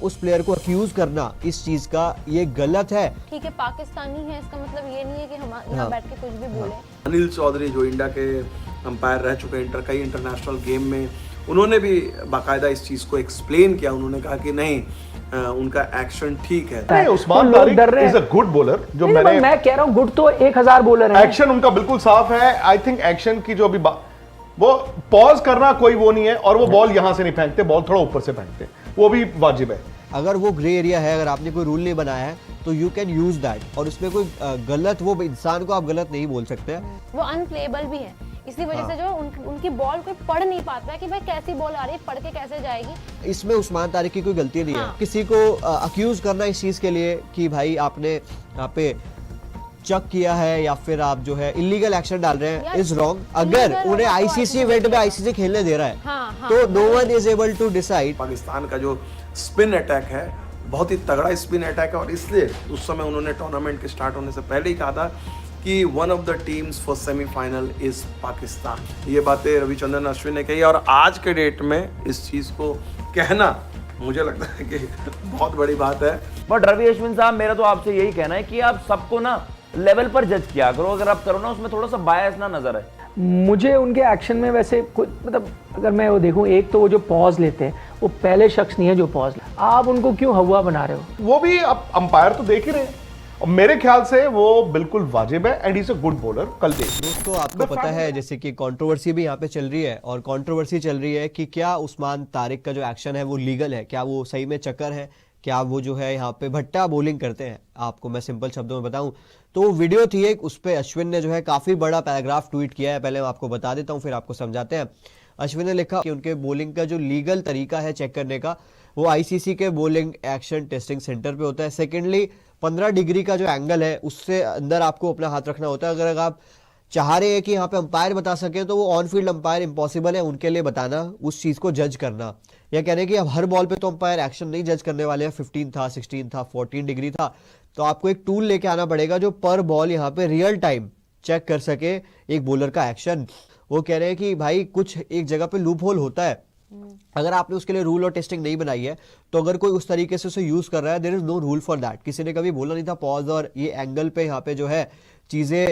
उस प्लेयर को अक्यूज करना इस चीज का ये गलत है। ठीक है, पाकिस्तानी है, इसका मतलब ये नहीं है कि हम यहाँ बैठ के कुछ भी बोले। अनिल चौधरी जो इंडिया के अंपायर रह चुके हैं कई इंटरनेशनल गेम में, उन्होंने भी बाकायदा इस चीज को एक्सप्लेन किया। उन्होंने कहा कि नहीं, उनका एक्शन ठीक है। नहीं, Usman Tariq is a good bowler. जो मैं कह रहा हूँ गुड तो 1000 बॉलर है। एक्शन उनका बिल्कुल साफ है। आई थिंक एक्शन की जो अभी वो पॉज करना कोई वो नहीं है, और वो बॉल यहां से नहीं फेंकते, बॉल थोड़ा ऊपर से फेंकते, वो भी वाजिब है। अगर वो ग्रे एरिया है, अगर आपने कोई रूल नहीं बनाया है तो यू कैन यूज दैट, और उसमें कोई गलत, वो इंसान को आप गलत नहीं बोल सकते हैं। वो अनप्लेएबल भी है, इसी वजह से जो उनकी बॉल कोई पढ़ नहीं पाता है कि भाई कैसी बॉल आ रही है, पढ़ के कैसे जाएगी। इसमें उस्मान तारिक की कोई गलती नहीं है। किसी को अक्यूज करना इस चीज के लिए कि भाई आपने यहाँ पे चक किया है या फिर आप जो है इलीगल एक्शन डाल रहे हैं, इज रॉन्ग। अगर उन्हें आईसीसी इवेंट में आईसीसी खेलने दे रहा है तो no one is able to decide. Pakistan का जो स्पिन अटैक है बहुत ही तगड़ा स्पिन अटैक है, और इसलिए उस समय उन्होंने टूर्नामेंट के स्टार्ट होने से पहले ही कहा था कि one of the teams for semifinal is Pakistan. ये बातें रविचंद्रन अश्विन ने कही, और आज के डेट में इस चीज को कहना मुझे लगता है कि बहुत बड़ी बात है। बट रवि अश्विन साहब, मेरा तो आपसे यही कहना है कि आप सबको ना लेवल पर जज किया करो। अगर आप करो ना उसमें थोड़ा सा बायस ना नजर है। मुझे उनके एक्शन में वैसे कुछ मतलब, अगर मैं वो देखूं, एक तो वो जो पॉज लेते हैं, वो पहले शख्स नहीं है जो पॉज ले। आप उनको क्यों हवा बना रहे हो? वो भी अब अंपायर तो देख ही रहे हैं, और मेरे ख्याल से वो बिल्कुल वाजिब है, and he is a good bowler. कल देखिए दोस्तों, आपको पता है जैसे कि कंट्रोवर्सी भी यहाँ पे चल रही है, और कंट्रोवर्सी चल रही है कि क्या उस्मान तारिक का जो एक्शन है वो लीगल है, क्या वो सही में चक्कर है, क्या वो जो है यहाँ पे भट्टा बॉलिंग करते हैं। आपको मैं सिंपल शब्दों में बताऊं तो वो वीडियो थी एक, उस पर अश्विन ने जो है काफी बड़ा पैराग्राफ ट्वीट किया है। पहले मैं आपको बता देता हूं, फिर आपको समझाते हैं। अश्विन ने लिखा कि उनके बॉलिंग का जो लीगल तरीका है चेक करने का, वो आईसीसी के बॉलिंग एक्शन टेस्टिंग सेंटर पे होता है। सेकेंडली 15 डिग्री का जो एंगल है उससे अंदर आपको अपना हाथ रखना होता है। अगर आप चाह रहे हैं कि यहाँ पे अंपायर बता सके तो वो ऑन फील्ड अंपायर इम्पॉसिबल है उनके लिए बताना, उस चीज को जज करना, या कह रहे हैं कि अब हर बॉल पे तो अंपायर एक्शन नहीं जज करने वाले हैं। 15 था, 16 था, 14 डिग्री था, तो आपको एक टूल लेके आना पड़ेगा जो पर बॉल यहाँ पे रियल टाइम चेक कर सके एक बॉलर का एक्शन। वो कह रहे हैं कि भाई कुछ एक जगह पे लूप होल होता है, अगर आपने उसके लिए रूल और टेस्टिंग नहीं बनाई है तो अगर कोई उस तरीके से उसे यूज कर रहा है, there is no rule for that. किसी ने कभी बोला नहीं था पॉज और ये एंगल पे यहाँ पे जो है चीजें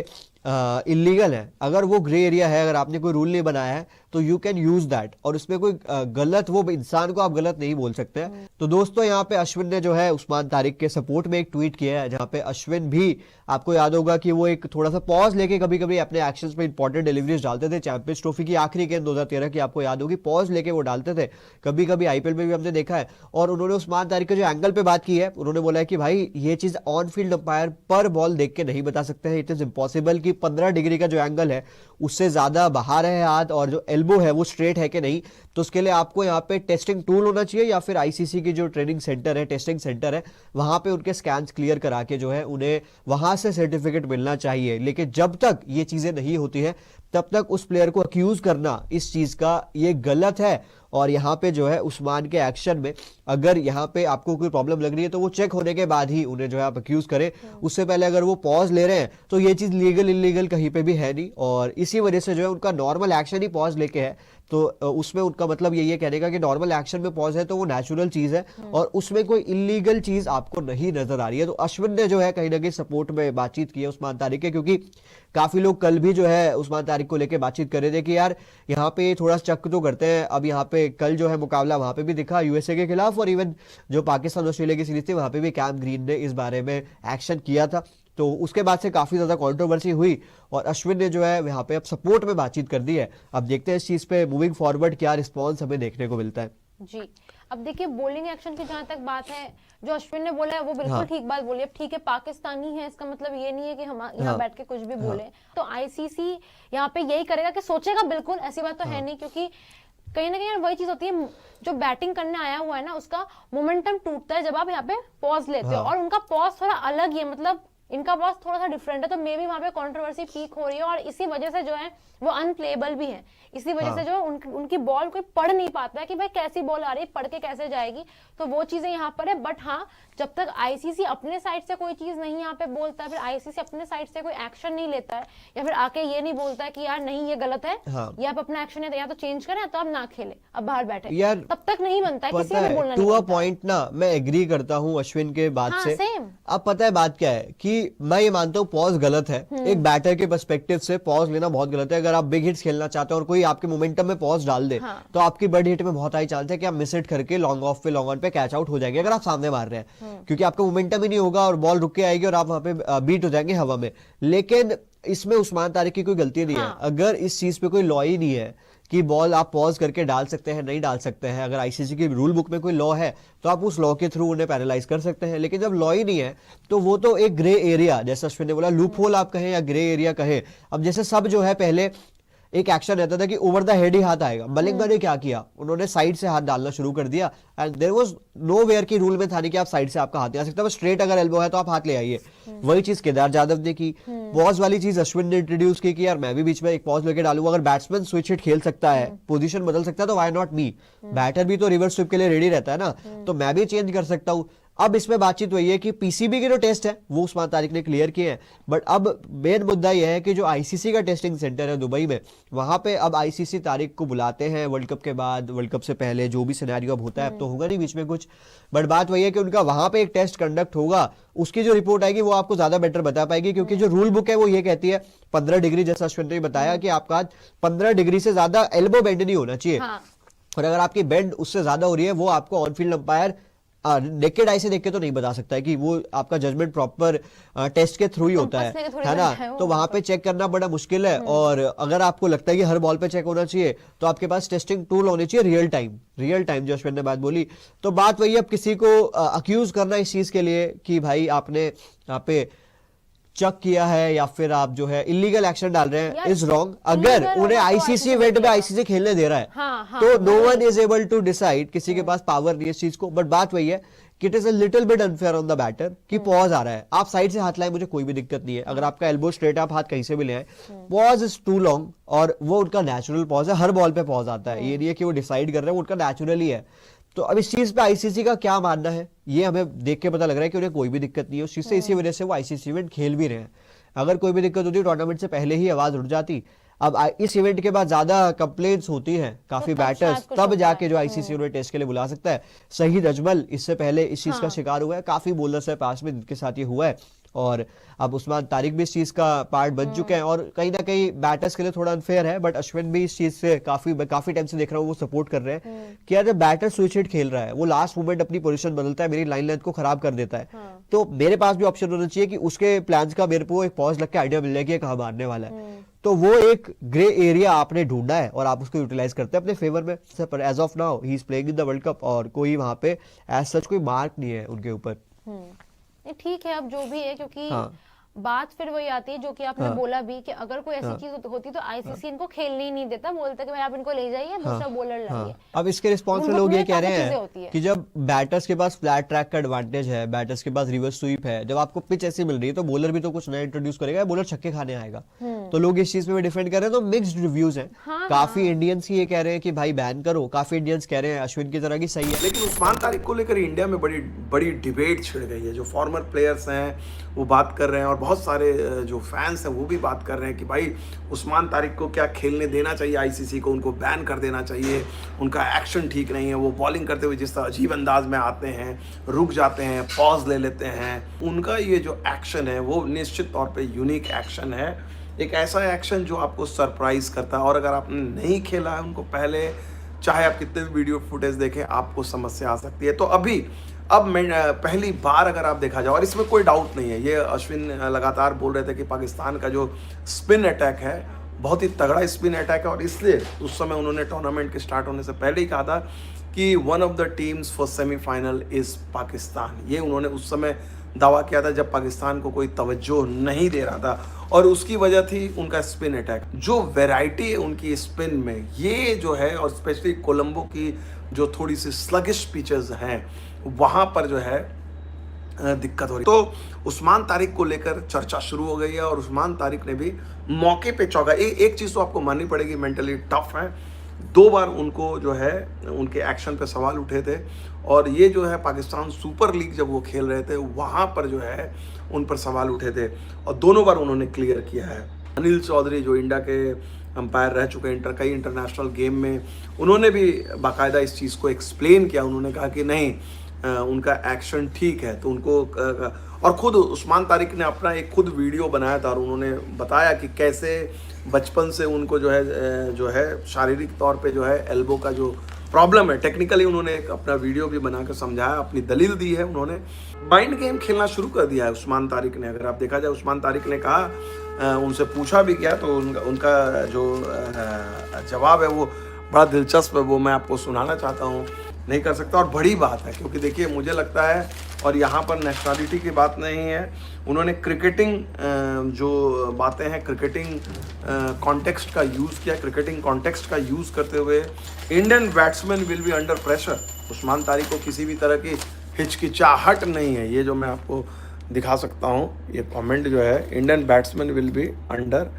इलीगल है। अगर वो ग्रे एरिया है, अगर आपने कोई रूल नहीं बनाया है तो यू कैन यूज दैट, और उसमें कोई गलत, वो इंसान को आप गलत नहीं बोल सकते हैं। तो दोस्तों, यहाँ पे अश्विन ने जो है उस्मान तारिक के सपोर्ट में एक ट्वीट किया है, जहां पे अश्विन भी, आपको याद होगा कि वो एक थोड़ा सा पॉज लेके कभी कभी अपने एक्शंस में इंपॉर्टेंट डिलीवरीज डालते थे। चैंपियंस ट्रॉफी की आखिरी गेंद 2013 की आपको याद होगी, पॉज लेके वो डालते थे, कभी कभी आईपीएल में भी हमने देखा है। और उन्होंने उस्मान तारिक के जो एंगल पे बात की है, उन्होंने बोला है कि भाई ये चीज ऑन फील्ड अंपायर पर बॉल देख के नहीं बता सकते हैं। इट इज इम्पॉसिबल कि 15 डिग्री का जो एंगल है उससे ज्यादा बाहर है हाथ, और जो एल्बो है वो स्ट्रेट है कि नहीं। तो उसके लिए आपको यहाँ पे टेस्टिंग टूल होना चाहिए, या फिर आईसीसी की जो ट्रेनिंग सेंटर है, टेस्टिंग सेंटर है, वहां पे उनके स्कैन्स क्लियर करा के जो है उन्हें वहां से सर्टिफिकेट मिलना चाहिए। लेकिन जब तक ये चीजें नहीं होती है तब तक उस प्लेयर को अक्यूज करना इस चीज का ये गलत है। और यहाँ पे जो है उस्मान के एक्शन में, अगर यहाँ पे आपको कोई प्रॉब्लम लग रही है तो वो चेक होने के बाद ही उन्हें जो है आप अक्यूज करें। उससे पहले अगर वो पॉज ले रहे हैं तो ये चीज लीगल इलीगल कहीं पे भी है नहीं, और इसी वजह से जो है उनका नॉर्मल एक्शन ही पॉज लेके है। तो उसमें उनका मतलब यही है कहने का कि नॉर्मल एक्शन में पॉज है तो वो नेचुरल चीज है, और उसमें कोई इलीगल चीज आपको नहीं नजर आ रही है। तो अश्विन ने जो है कहीं ना कहीं सपोर्ट में बातचीत की है उस्मान तारिक के, क्योंकि काफी लोग कल भी जो है उस्मान तारिक को लेकर बातचीत कर रहे थे कि यार यहाँ पे थोड़ा चक तो करते हैं। अब यहाँ पे कल जो है मुकाबला वहां पे भी दिखा यूएसए के खिलाफ, और इवन जो पाकिस्तान ऑस्ट्रेलिया की सीरीज थी वहां पे भी कैम ग्रीन ने इस बारे में एक्शन किया था। तो उसके बाद से काफी ज्यादा कंट्रोवर्सी हुई, और अश्विन ने जो है यहाँ पे अब सपोर्ट में बातचीत कर दी है। अब देखते हैं इस चीज पे मूविंग फॉरवर्ड क्या रिस्पॉन्स हमें देखने को मिलता है। जी, अब देखिए बॉलिंग एक्शन की जहां तक बात है, जो अश्विन ने बोला है वो बिल्कुल ठीक बात बोली है। ठीक है, पाकिस्तानी है, इसका मतलब ये नहीं है कि हम यहाँ बैठ के कुछ भी बोले। तो आईसीसी यहाँ पे यही करेगा कि सोचेगा, बिल्कुल ऐसी बात तो है नहीं, क्योंकि कहीं ना कहीं वही चीज होती है, जो बैटिंग करने आया हुआ है ना उसका मोमेंटम टूटता है जब आप यहाँ पे पॉज लेते हो, और उनका पॉज थोड़ा अलग ही है, मतलब इनका बॉस थोड़ा सा डिफरेंट है, तो मे भी वहां पे कंट्रोवर्सी पीक हो रही है और इसी वजह से जो है वो अनप्लेएबल भी है। इसी वजह से जो है उनकी बॉल कोई पढ़ नहीं पाता है कि भाई कैसी बॉल आ रही है, पढ़ के कैसे जाएगी, तो वो चीजें यहाँ पर है। बट हाँ, जब तक आईसीसी अपने साइड से कोई चीज नहीं यहाँ पे बोलता है, फिर आईसीसी अपने साइड से कोई एक्शन नहीं लेता है, या फिर आके ये नहीं बोलता है कि यार नहीं ये गलत है, या आप अपना एक्शन है या तो चेंज करें तो आप ना खेले, अब बाहर बैठे, यार तब तक नहीं बनता है, किसी पता को भी है बोलना टू नहीं अ बनता। पॉइंट ना, मैं एग्री करता हूँ अश्विन के बात हाँ, से। same। अब पता है बात क्या है कि मैं ये मानता हूँ पॉज गलत है, एक बैटर के पर्सपेक्टिव से पॉज लेना बहुत गलत है। अगर आप बिग हिट्स खेलना चाहते हो और कोई आपके मोमेंटम में पॉज डाल दे, तो आपकी बड़ी हिट में बहुत हाई चांस है कि आप मिस हिट करके लॉन्ग ऑफ पे लॉन्ग ऑन पे कैच आउट हो जाएंगे अगर आप सामने मार रहे हैं, क्योंकि आपका मोमेंटम ही नहीं होगा और बॉल रुक के आएगी और आप वहां पे बीट हो जाएंगे हवा में। लेकिन इसमें उस्मान तारिक की कोई गलती नहीं है। अगर इस चीज पे कोई लॉ ही नहीं है कि बॉल आप पॉज करके डाल सकते हैं, नहीं डाल सकते हैं, अगर आईसीसी की रूल बुक में कोई लॉ है तो आप उस लॉ के थ्रू उन्हें पैरालाइज कर सकते हैं। लेकिन जब लॉ ही नहीं है तो वो तो एक ग्रे एरिया, जैसा अश्विन ने बोला, लूप होल आप कहें या ग्रे एरिया कहें। अब जैसे सब जो है पहले एक एक्शन रहता था कि ओवर द हेड ही हाथ आएगा, मलिंगा ने क्या किया, उन्होंने साइड से हाथ डालना शुरू कर दिया and there was nowhere की रूल में था नहीं कि आप साइड से आपका हाथ नहीं आ सकता, बस स्ट्रेट अगर एल्बो है तो आप हाथ ले आइए। वही चीज केदार जाधव ने की। पॉज वाली चीज अश्विन ने इंट्रोड्यूस की कि यार मैं भी बीच में एक पॉज लेके डालूंगा, अगर बैट्समैन स्विच हिट खेल सकता है, पोजीशन बदल सकता है, तो व्हाई नॉट मी। बैटर भी तो रिवर्स स्विप के लिए रेडी रहता है ना, तो मैं भी चेंज कर सकता हूं। अब इसमें बातचीत वही है कि पीसीबी के जो टेस्ट है वो उस्मान तारिक ने क्लियर किए हैं, बट अब मेन मुद्दा यह है कि जो आईसीसी का टेस्टिंग सेंटर है दुबई में, वहां पे अब आईसीसी तारिक को बुलाते हैं वर्ल्ड कप के बाद, वर्ल्ड कप से पहले जो भी सिनेरियो अब होता है, अब तो होगा नहीं बीच में कुछ, बट बात वही है कि उनका वहां पे एक टेस्ट कंडक्ट होगा, उसकी जो रिपोर्ट आएगी वो आपको ज्यादा बेटर बता पाएगी, क्योंकि जो रूल बुक है वो ये कहती है 15 डिग्री, जैसा अश्विन ने बताया कि आपका 15 डिग्री से ज्यादा एल्बो बेंड नहीं होना चाहिए। और अगर आपकी बेंड उससे ज्यादा हो रही है, वो आपको on field umpire naked eye से देख के तो नहीं बता सकता है कि वो आपका जजमेंट प्रॉपर टेस्ट के थ्रू ही होता है ना, तो वहां पे चेक करना बड़ा मुश्किल है। और अगर आपको लगता है कि हर बॉल पे चेक होना चाहिए तो आपके पास टेस्टिंग टूल होने चाहिए रियल टाइम जो अश्विन ने बात बोली। तो बात वही, अब किसी को अक्यूज करना इस चीज के लिए कि भाई आपने यहाँ पे चक किया है या फिर आप जो है इलीगल एक्शन डाल रहे हैं, इज रॉन्ग। अगर उन्हें आईसीसी इवेंट में आईसीसी खेलने दे रहा है तो no one is able to decide, किसी के पास पावर नहीं है इस चीज को। बट बात वही है कि it is a little bit unfair on the batter कि पॉज आ रहा है, आप साइड से हाथ लाए, मुझे कोई भी दिक्कत नहीं है, अगर आपका एल्बो स्ट्रेट, आप हाथ कहीं से भी ले आए, पॉज इज टू लॉन्ग, और वो उनका नेचुरल पॉज है, हर बॉल पे पॉज आता है, ये नहीं है कि वो डिसाइड कर रहे हैं, वो उनका नेचुरली है। तो अब इस चीज पे आईसीसी का क्या मानना है, ये हमें देख के पता लग रहा है कि उन्हें कोई भी दिक्कत नहीं है उस चीज से, इसी वजह से वो आईसीसी इवेंट खेल भी रहे हैं। अगर कोई भी दिक्कत होती टूर्नामेंट से पहले ही आवाज उठ जाती। अब इस इवेंट के बाद ज्यादा कंप्लेंट्स होती हैं काफी बैटर्स, तब जाके जो आईसीसी उन्हें टेस्ट के लिए बुला सकता है। शहीद अजमल इससे पहले इस चीज का शिकार हुआ है, काफी बॉलर्स है पास में जिनके साथ ये हुआ है, और अब उस्मान तारिक भी इस चीज का पार्ट बन चुके हैं। और कहीं ना कहीं बैटर्स के लिए थोड़ा अनफेयर है, बट अश्विन भी इस चीज से काफी टाइम से देख रहा हूँ वो सपोर्ट कर रहे हैं कि यार जब बैटर स्विच हिट खेल रहा है, वो लास्ट मोमेंट अपनी पोजीशन बदलता है, मेरी लाइन लेंथ को खराब कर देता है, तो मेरे पास भी ऑप्शन होना चाहिए कि उसके प्लान्स का मेरे को एक पॉज लग के आइडिया मिल जाए कि कहाँ मारने वाला है। तो वो एक ग्रे एरिया आपने ढूंढा है और आप उसको यूटिलाइज करते हैं अपने फेवर में। पर as of now he is playing in the World Cup और कोई वहां पे एज सच कोई मार्क नहीं है उनके ऊपर। ठीक है, अब जो भी है, क्योंकि बात फिर वही आती है जो कि आपने बोला भी कि अगर कोई ऐसी चीज होती तो आईसीसी इनको खेलने ही नहीं देता, बोलता कि भाई आप इनको ले जाइए, दूसरा बॉलर लाइए। अब इसके रिस्पॉन्स में लोग ये कह रहे हैं कि जब बैटर्स के पास फ्लैट ट्रैक का एडवांटेज है, बैटर्स के पास रिवर्स स्वीप है, जब आपको पिच ऐसी मिल रही है तो बॉलर भी तो कुछ नया इंट्रोड्यूस करेगा, बॉलर छक्के खाने आएगा। तो लोग इस चीज में डिफेंड कर रहे हैं, तो मिक्स्ड रिव्यूज हैं। काफी इंडियंस ये कह रहे हैं कि भाई बैन करो, काफी इंडियंस कह रहे हैं अश्विन की तरह की सही है। लेकिन उस्मान तारिक को लेकर इंडिया में बड़ी बड़ी डिबेट छिड़ गई है। जो फॉर्मर प्लेयर्स हैं वो बात कर रहे हैं और बहुत सारे जो फैंस हैं वो भी बात कर रहे हैं कि भाई उस्मान तारिक को क्या खेलने देना चाहिए, आईसीसी को उनको बैन कर देना चाहिए, उनका एक्शन ठीक नहीं है, वो बॉलिंग करते हुए जिस तरह अजीब अंदाज में आते हैं, रुक जाते हैं, पॉज ले लेते हैं, उनका ये जो एक्शन है वो निश्चित तौर पे यूनिक एक्शन है, एक ऐसा एक्शन जो आपको सरप्राइज करता है। और अगर आपने नहीं खेला है उनको पहले, चाहे आप कितने भी वीडियो फुटेज देखें, आपको समस्या आ सकती है। तो अब पहली बार अगर आप देखा जाए, और इसमें कोई डाउट नहीं है, ये अश्विन लगातार बोल रहे थे कि पाकिस्तान का जो स्पिन अटैक है बहुत ही तगड़ा स्पिन अटैक है, और इसलिए उस समय उन्होंने टूर्नामेंट के स्टार्ट होने से पहले ही कहा था कि one of the teams for semifinal is Pakistan. ये उन्होंने उस समय दावा किया था जब पाकिस्तान को कोई तवज्जो नहीं दे रहा था, और उसकी वजह थी उनका स्पिन अटैक। जो वैरायटी है उनकी स्पिन में, ये जो है, और स्पेशली कोलंबो की जो थोड़ी सी स्लगिश पिचेस हैं, वहाँ पर जो है दिक्कत हो रही। तो उस्मान तारिक को लेकर चर्चा शुरू हो गई है और उस्मान तारिक ने भी मौके पे चौका। एक चीज़ तो आपको माननी पड़ेगी, मेंटली टफ है। 2 बार उनको जो है उनके एक्शन पे सवाल उठे थे और ये जो है पाकिस्तान सुपर लीग जब वो खेल रहे थे वहाँ पर जो है उन पर सवाल उठे थे और दोनों बार उन्होंने क्लियर किया है। अनिल चौधरी जो इंडिया के अंपायर रह चुके हैं कई इंटरनेशनल गेम में, उन्होंने भी बाकायदा इस चीज़ को एक्सप्लेन किया। उन्होंने कहा कि नहीं उनका एक्शन ठीक है। तो उनको और खुद उस्मान तारिक ने अपना एक खुद वीडियो बनाया था और उन्होंने बताया कि कैसे बचपन से उनको जो है शारीरिक तौर पे जो है एल्बो का जो प्रॉब्लम है, टेक्निकली उन्होंने एक अपना वीडियो भी बनाकर समझाया, अपनी दलील दी है। उन्होंने माइंड गेम खेलना शुरू कर दिया है उस्मान तारिक ने। अगर आप देखा जाए, उस्मान तारिक ने कहा, उनसे पूछा भी गया तो उनका जो जवाब है वो बड़ा दिलचस्प है, वो मैं आपको सुनाना चाहता हूँ। नहीं कर सकता और बड़ी बात है, क्योंकि देखिए मुझे लगता है, और यहाँ पर नेशनलिटी की बात नहीं है, उन्होंने क्रिकेटिंग जो बातें हैं क्रिकेटिंग कॉन्टेक्स्ट का यूज़ किया। क्रिकेटिंग कॉन्टेक्स्ट का यूज़ करते हुए Indian batsman will be under pressure. Usman Tariq को किसी भी तरह की हिचकिचाहट नहीं है। ये जो मैं आपको दिखा सकता हूँ, ये कमेंट जो है, Indian batsman will be under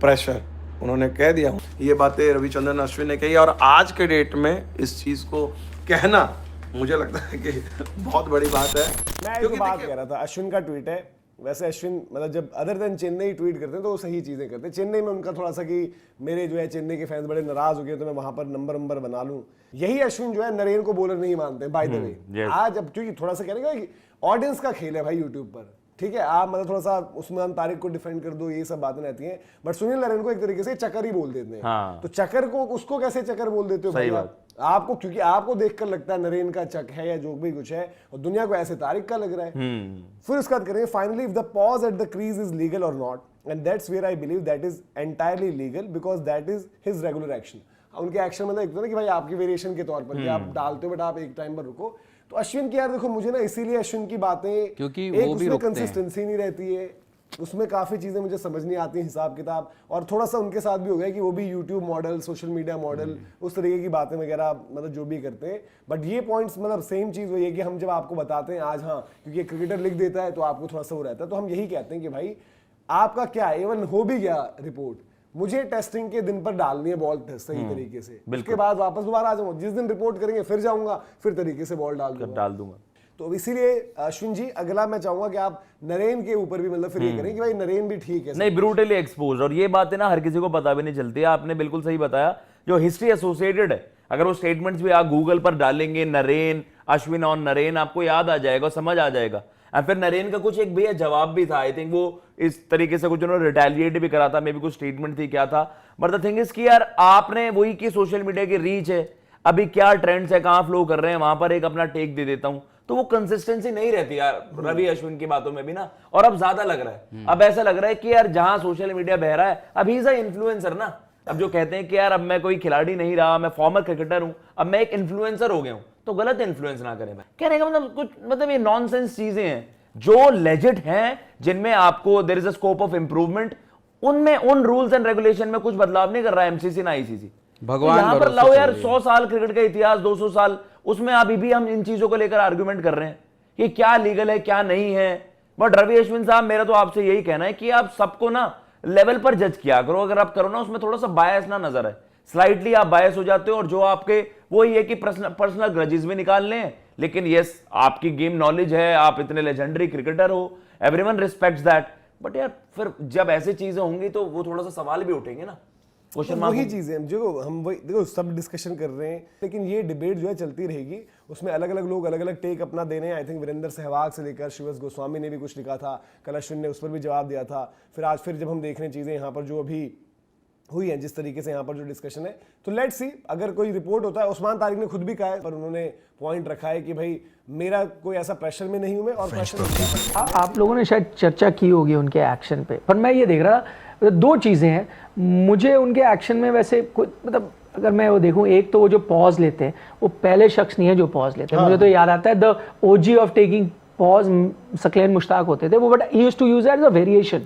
pressure, उन्होंने कह दिया। ये बातें रविचंद्रन अश्विन ने कही और आज के डेट में इस चीज़ को कहना मुझे लगता है कि बहुत बड़ी बात है। मैं एक बात कह रहा था, अश्विन का ट्वीट है। वैसे अश्विन मतलब जब अदर देन चेन्नई ट्वीट करते हैं तो वो सही चीज़ें करते हैं। चेन्नई में उनका थोड़ा सा कि मेरे जो है चेन्नई के फैंस बड़े नाराज हो गए तो मैं वहां पर नंबर बना लूं। यही अश्विन जो है नरेन को बॉलर नहीं मानते बाय द वे। आज अब क्योंकि थोड़ा सा कहने का ऑडियंस का खेल है भाई यूट्यूब पर, ठीक है, आप मतलब थोड़ा सा उस्मान तारिक को डिफेंड कर दो, ये सब बातें रहती हैं, बट सुनील नारायण को एक तरीके से चक्कर ही बोल देते हैं। हाँ। तो चक्कर को उसको कैसे चक्कर बोल देते हो भाई आपको, क्योंकि आपको देखकर लगता है नरेन का चक है या जो भी कुछ है, और दुनिया को ऐसे तारिक का लग रहा है। फिर उसके बाद करेंगे finally if the pause at the crease is legal और not, and that's where I believe that is entirely legal because that is his regular action. उनके एक्शन मतलब एक तो ना कि भाई आपकी वेरिएशन के तौर पर कि आप डालते हो बट आप एक टाइम पर रुको। तो अश्विन की यार देखो मुझे ना इसीलिए अश्विन की बातें, क्योंकि एक वो भी उसमें कंसिस्टेंसी नहीं रहती है, उसमें काफी चीजें मुझे समझ नहीं आती हिसाब किताब, और थोड़ा सा उनके साथ भी हो गया कि वो भी YouTube model, social media model, उस तरीके की बातें वगैरह मतलब जो भी करते हैं। बट ये पॉइंट्स मतलब सेम चीज वही है कि हम जब आपको बताते हैं आज, हाँ क्योंकि क्रिकेटर लिख देता है तो आपको थोड़ा सा वो रहता है, तो हम यही कहते हैं कि भाई आपका क्या एवन हो भी गया रिपोर्ट, मुझे टेस्टिंग के दिन पर डालनी है बॉल सही तरीके से, उसके बाद वापस दोबारा आ जाऊंगा, जिस दिन रिपोर्ट करेंगे फिर जाऊंगा, फिर तरीके से बॉल डाल दूंगा। तो इसीलिए अश्विन जी अगला मैं चाहूंगा कि आप नरेन के ऊपर भी मतलब फिर ये करें कि भाई नरेन भी ठीक है, नहीं ब्रूटली एक्सपोज, और ये बातें ना हर किसी को पता भी नहीं चलती है। आपने बिल्कुल सही बताया, जो हिस्ट्री एसोसिएटेड है, अगर वो स्टेटमेंट्स भी आप गूगल पर डालेंगे नरेन, अश्विन और नरेन, आपको याद आ जाएगा, समझ आ जाएगा। और फिर नरेन का कुछ एक भैया जवाब भी था, आई थिंक वो इस तरीके से कुछ उन्होंने रिटेलिएट भी करा था, मे भी कुछ स्टेटमेंट थी क्या था। बट द थिंग इज कि यार आपने वही की सोशल मीडिया की रीच है, अभी क्या ट्रेंड्स है, कहां फ्लो कर रहे हैं, वहां पर एक अपना टेक दे देता हूं, तो वो कंसिस्टेंसी नहीं रहती यार रवि अश्विन की बातों में भी ना। और अब ज्यादा लग रहा है, अब ऐसा लग रहा है कि यार जहां सोशल मीडिया बह रहा है, अब ही इज अ इन्फ्लुएंसर ना। अब जो कहते हैं कि यार अब मैं कोई खिलाड़ी नहीं रहा, मैं फॉर्मर क्रिकेटर हूं, अब मैं एक इन्फ्लुएंसर हो गया हूं, तो गलत इन्फ्लुएंस ना करें। कहने का मतलब कुछ मतलब ये नॉनसेंस चीजें हैं जो लेजिट हैं, जिनमें आपको there is a scope of improvement, उनमें उन रूल्स एंड रेगुलेशन में कुछ बदलाव नहीं कर रहा है एमसीसी ना आईसीसी। भगवान तो यहां पर भरोसे लाओ यार, चलिए। 100 साल क्रिकेट का इतिहास, 200 साल, उसमें अभी भी हम इन चीजों को लेकर आर्गुमेंट कर रहे हैं कि क्या लीगल है क्या नहीं है। बट रवि अश्विन साहब, मेरा तो आपसे यही कहना है कि आप सबको ना लेवल पर जज किया करो। अगर आप करो ना उसमें थोड़ा सा बायस ना नजर है, स्लाइटली आप बायस हो जाते हो, और जो आपके वो ये कि पर्सनल ग्रजेस भी निकाल लें, लेकिन यस आपकी गेम नॉलेज है, आप इतने लेजेंडरी क्रिकेटर हो, एवरीवन रिस्पेक्ट्स दैट। बट यार फिर जब ऐसी चीजें होंगी तो वो थोड़ा सा सवाल भी उठेंगे ना, क्वेश्चन मार्क। वही चीजें जो हम वही देखो सब डिस्कशन कर रहे हैं, लेकिन ये डिबेट जो है चलती रहेगी, उसमें अलग अलग लोग अलग अलग टेक अपना दे रहे हैं। आई थिंक वीरेंद्र सहवाग से लेकर शिवस गोस्वामी ने भी कुछ लिखा था, कल अश्विन ने उस पर भी जवाब दिया था। फिर आज फिर जब हम देख रहे हैं चीजें यहाँ पर जो अभी हुई है, जिस तरीके से यहाँ पर जो डिस्कशन है, तो लेट्स सी अगर कोई रिपोर्ट होता है। उस्मान तारिक ने खुद भी कहा है, पर उन्होंने पॉइंट रखा है कि भाई मेरा कोई ऐसा प्रेशर में नहीं हूं मैं, और प्रेशर आप लोगों ने शायद चर्चा की होगी उनके एक्शन पे, पर मैं ये देख रहा, दो चीज़ें हैं मुझे उनके एक्शन में। वैसे मतलब अगर मैं वो देखूं, एक तो वो जो पॉज लेते हैं, वो पहले शख्स नहीं है जो पॉज लेते हैं। मुझे तो याद आता है the OG of taking pause Saqlain Mushtaq होते थे वो, but he used to use as a variation,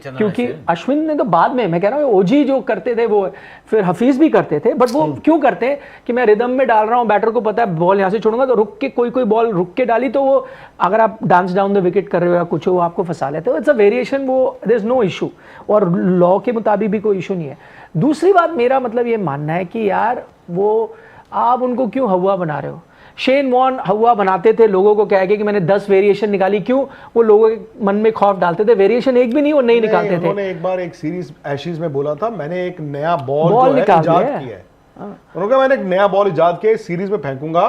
क्योंकि अश्विन ने तो बाद में, मैं कह रहा हूँ ओजी जो करते थे वो, फिर हफीज भी करते थे, बट वो क्यों करते हैं कि मैं रिदम में डाल रहा हूँ, बैटर को पता है बॉल यहाँ से छोड़ूंगा तो रुक के कोई बॉल रुक के डाली तो वो अगर आप डांस डाउन द विकेट कर रहे हो या कुछ हो, वो आपको फंसा लेते हो। इट्स अ वेरिएशन, वो देयर इज नो इशू, और लॉ के मुताबिक भी कोई इशू नहीं है। दूसरी बात मेरा मतलब ये मानना है कि यार वो आप उनको क्यों हवा बना रहे हो? शेन वॉर्न हवा बनाते थे लोगों को कह के कि मैंने 10 वेरिएशन निकाली, क्यों? वो लोगों के मन में खौफ डालते थे, वेरिएशन एक भी नहीं वो नहीं निकालते थे। उन्होंने एक बार एक सीरीज एशेज में बोला था, मैंने एक नया बॉल इजाद किया है। उन्होंने कहा मैंने एक नया बॉल इजाद किया, सीरीज में फेंकूंगा,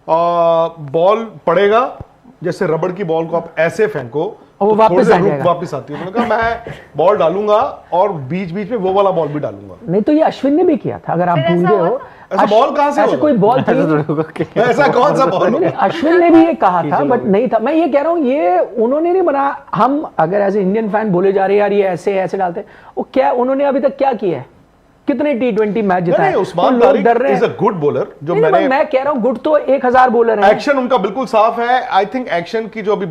बॉल पड़ेगा जैसे रबड़ की बॉल को आप ऐसे फेंको और वो वापस आ जाएगा, वापस आती है। उन्होंने कहा मैं बॉल डालूंगा और बीच बीच में वो वाला बॉल भी डालूंगा। नहीं तो ये अश्विन ने भी किया था, अगर आप भूल गए हो। ऐसा बॉल कहां से ऐसा कोई बॉल थी? ऐसा कौन सा बॉल? अश्विन ने भी ये कहा था, बट नहीं था। मैं ये कह रहा हूँ ये उन्होंने नहीं बना, हम अगर एज ए इंडियन फैन बोले जा रहे हैं यार ये ऐसे ऐसे डालते, वो क्या उन्होंने अभी तक क्या किया है? कितने T20 मैच जिताए? Usman Tariq is a good bowler, जो मैं कह रहा हूँ गुड तो 1000 बॉलर है। एक्शन उनका बिल्कुल साफ है। आई थिंक एक्शन की जो अभी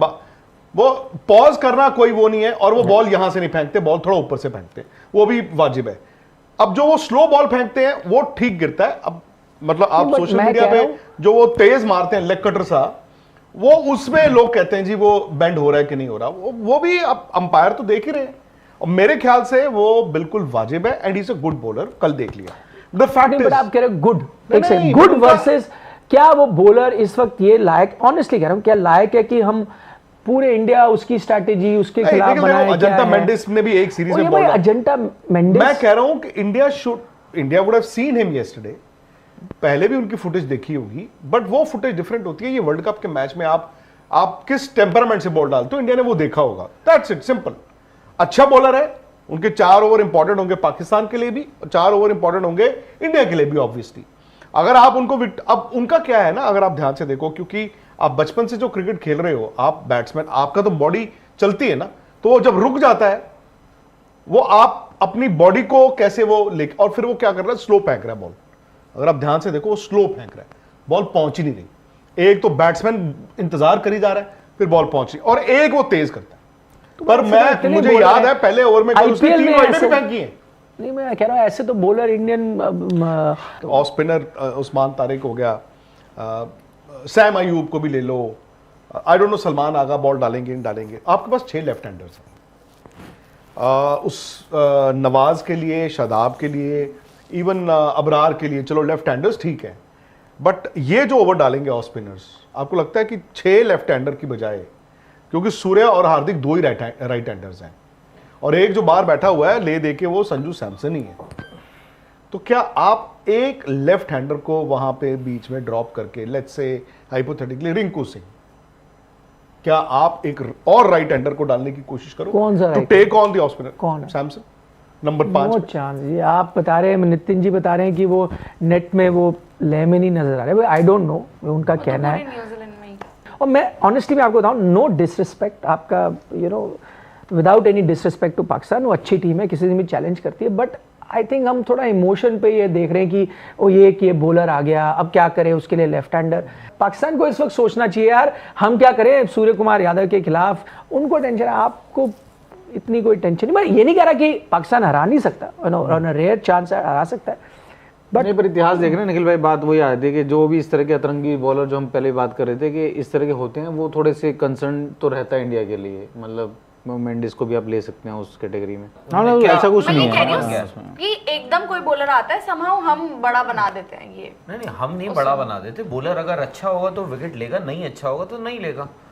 वो पॉज करना कोई वो नहीं है, और वो बॉल यहां से नहीं फेंकते, बॉल थोड़ा ऊपर से फेंकते, वो भी वाजिब है। अब जो वो स्लो बॉल फेंकते हैं वो ठीक गिरता है। अब मतलब आप सोशल मीडिया पे जो वो तेज मारते हैं लेग कटर सा, वो उसमें लोग कहते हैं जी वो बेंड हो रहा है कि नहीं हो रहा, वो भी अब अंपायर तो देख ही रहे हैं, और मेरे ख्याल से वो बिल्कुल वाजिब है, and he is a good bowler. कल देख लिया द फैक्ट इज, आप कह रहे गुड, गुड वर्सेस क्या वो बॉलर इस वक्त ये लायक, ऑनेस्टली कह रहा हूं, क्या लायक है कि हम पूरे इंडिया उसकी स्ट्रेटेजी उसके खिलाफ बनाए? अजंता मेंडिस ने भी एक सीरीज में बोला, अजंता मेंडिस, मैं कह रहा हूं कि India would have seen him yesterday, पहले भी उनकी फुटेज देखी होगी, बट वो फुटेज डिफरेंट होती है। ये वर्ल्ड कप के मैच में आप किस टेम्परामेंट से बॉल डालते हो, इंडिया ने वो देखा होगा। That's it, simple. अच्छा बॉलर है, उनके 4 ओवर इंपॉर्टेंट होंगे पाकिस्तान के लिए भी, 4 ओवर इंपॉर्टेंट होंगे इंडिया के लिए भी ऑब्वियसली। अगर आप उनको, अब उनका क्या है ना, अगर आप ध्यान से देखो, क्योंकि आप बचपन से जो क्रिकेट खेल रहे हो, आप बैट्समैन, आपका तो बॉडी चलती है ना, तो वो जब रुक जाता है वो आप अपनी बॉडी को कैसे वो लेके, और फिर वो क्या कर रहा है, स्लो फेंक रहा है बॉल। अगर आप ध्यान से देखो वो स्लो फेंक रहा है, बॉल पहुंच ही नहीं रही। एक तो बैट्समैन इंतजार करी जा रहा है, फिर बॉल पहुंच रही, और एक वो तेज करता है। पर मुझे याद है पहले ओवर में उसने 3 विकेट फेंकी है। नहीं मैं कह रहा हूं ऐसे तो bowler Indian off spinner Usman Tariq हो गया, सैम अयूब को भी ले लो, I don't know Salman Agha ball डालेंगे नहीं डालेंगे। आपके पास 6 लेफ्ट हैंडर्स हैं, उस नवाज के लिए, शादाब के लिए, इवन अबरार के लिए, चलो लेफ्ट हैंडर्स ठीक है, बट ये जो ओवर डालेंगे ऑफ स्पिनर्स, आपको लगता है कि 6 लेफ्ट हैंडर की बजाय, क्योंकि सूर्या और हार्दिक 2 ही राइट हैंडर्स हैं, और एक जो बाहर बैठा हुआ है ले दे के वो संजू सैमसन ही है, तो क्या आप एक लेफ्ट हैंडर को वहां पे बीच में ड्रॉप करके, let's say hypothetically Rinku Singh, क्या आप एक और राइट हैंडर को डालने की कोशिश करो? कौन सा to take on the off spinner? कौन है? Samson number 5 chance. ये आप बता रहे हैं, नितिन जी बता रहे हैं कि वो नेट में वो ले में नहीं नजर आ रहे। आई डोंट नो, उनका कहना है। और मैं ऑनेस्टली मैं आपको बताऊं, नो डिसरिस्पेक्ट आपका, without any disrespect to Pakistan, वो अच्छी टीम है, किसी से भी चैलेंज करती है, बट आई थिंक हम थोड़ा इमोशन पे ये देख रहे हैं कि ये बॉलर आ गया, अब क्या करें उसके लिए लेफ्ट हैंडर। पाकिस्तान को इस वक्त सोचना चाहिए यार हम क्या करें सूर्य कुमार यादव के खिलाफ, उनको टेंशन है, आपको इतनी कोई टेंशन नहीं। मैं ये नहीं कह रहा कि पाकिस्तान हरा नहीं सकता, रेयर चांस है हरा सकता है, बट नहीं, पर इतिहास देख रहे हैं निखिल भाई, बात वही आ रही थी कि जो भी इस तरह के अतरंगी बॉलर जो हम पहले बात कर रहे थे कि इस तरह के होते हैं, वो थोड़े से कंसर्न तो रहता है इंडिया के लिए। मतलब मेंडिस को भी आप ले सकते हैं उस कैटेगरी में। ऐसा कुछ नहीं है कि एकदम कोई बॉलर आता है समहाउ हम बड़ा बना देते हैं। ये नहीं हम नहीं बड़ा बना देते। बॉलर अगर अच्छा होगा तो विकेट लेगा, नहीं अच्छा होगा तो नहीं लेगा।